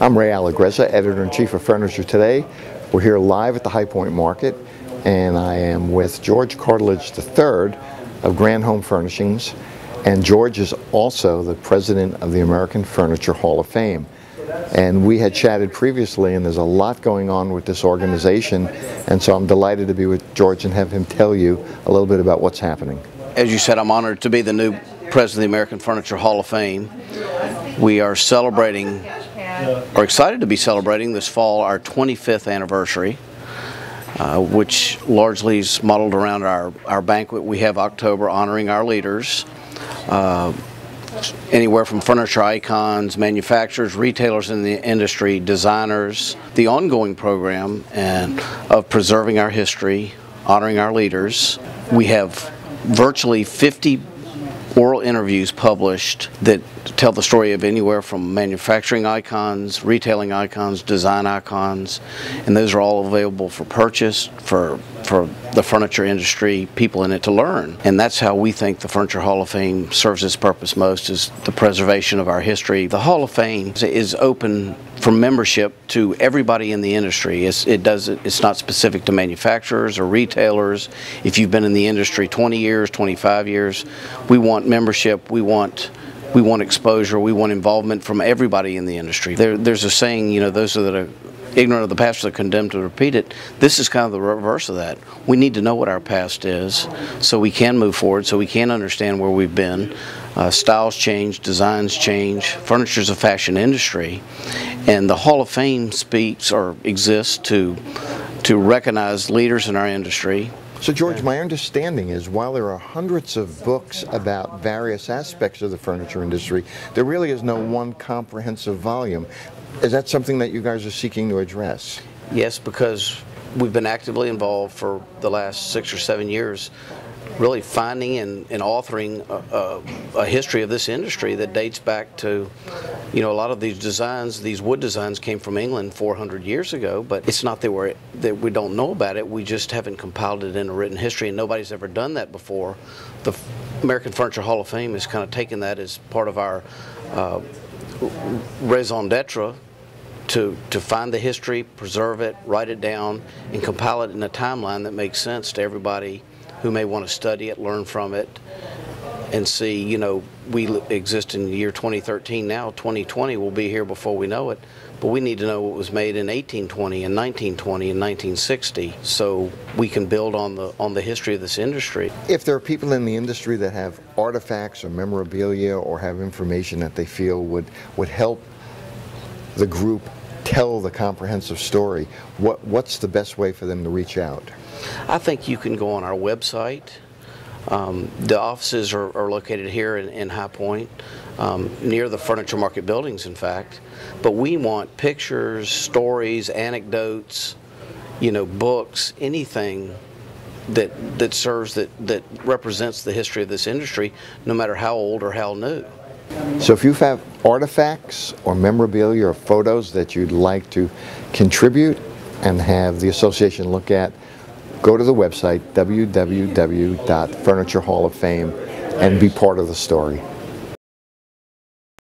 I'm Ray Allegrezza, Editor-in-Chief of Furniture Today. We're here live at the High Point Market, and I am with George Cartledge III of Grand Home Furnishings, and George is also the President of the American Furniture Hall of Fame. And we had chatted previously, and there's a lot going on with this organization, and so I'm delighted to be with George and have him tell you a little bit about what's happening. As you said, I'm honored to be the new President of the American Furniture Hall of Fame. We are celebrating, or excited to be celebrating this fall, our 25th anniversary, which largely is modeled around our banquet we have October honoring our leaders. Anywhere from furniture icons, manufacturers, retailers in the industry, designers. The ongoing program of preserving our history, honoring our leaders. We have virtually 50 oral interviews published that tell the story of anywhere from manufacturing icons, retailing icons, design icons, and those are all available for purchase for the furniture industry, people in it to learn. And that's how we think the Furniture Hall of Fame serves its purpose most, is the preservation of our history. The Hall of Fame is open for membership to everybody in the industry. It's not specific to manufacturers or retailers. If you've been in the industry 20 years, 25 years, we want membership, we want exposure, we want involvement from everybody in the industry. There's a saying, you know, those that are ignorant of the past are condemned to repeat it. This is kind of the reverse of that. We need to know what our past is so we can move forward, so we can understand where we've been. Styles change, designs change, furniture's a fashion industry, and the Hall of Fame speaks or exists to recognize leaders in our industry. So George, my understanding is while there are hundreds of books about various aspects of the furniture industry, there really is no one comprehensive volume. Is that something that you guys are seeking to address? Yes, because we've been actively involved for the last 6 or 7 years, really finding and authoring a history of this industry that dates back to, you know, a lot of these designs, these wood designs came from England 400 years ago, but it's not that we don't know about it, we just haven't compiled it in a written history, and nobody's ever done that before. The American Furniture Hall of Fame has kind of taken that as part of our raison d'etre to find the history, preserve it, write it down, and compile it in a timeline that makes sense to everybody who may want to study it, learn from it, and see, you know, we exist in the year 2013 now. 2020 will be here before we know it, but we need to know what was made in 1820 and 1920 and 1960 so we can build on the history of this industry. If there are people in the industry that have artifacts or memorabilia or have information that they feel would help the group tell the comprehensive story, what's the best way for them to reach out? I think you can go on our website. The offices are located here in High Point, near the Furniture Market buildings, in fact. But we want pictures, stories, anecdotes, you know, books, anything that serves, that represents the history of this industry, no matter how old or how new. So if you have artifacts or memorabilia or photos that you'd like to contribute and have the association look at, go to the website www.furniturehalloffame and be part of the story.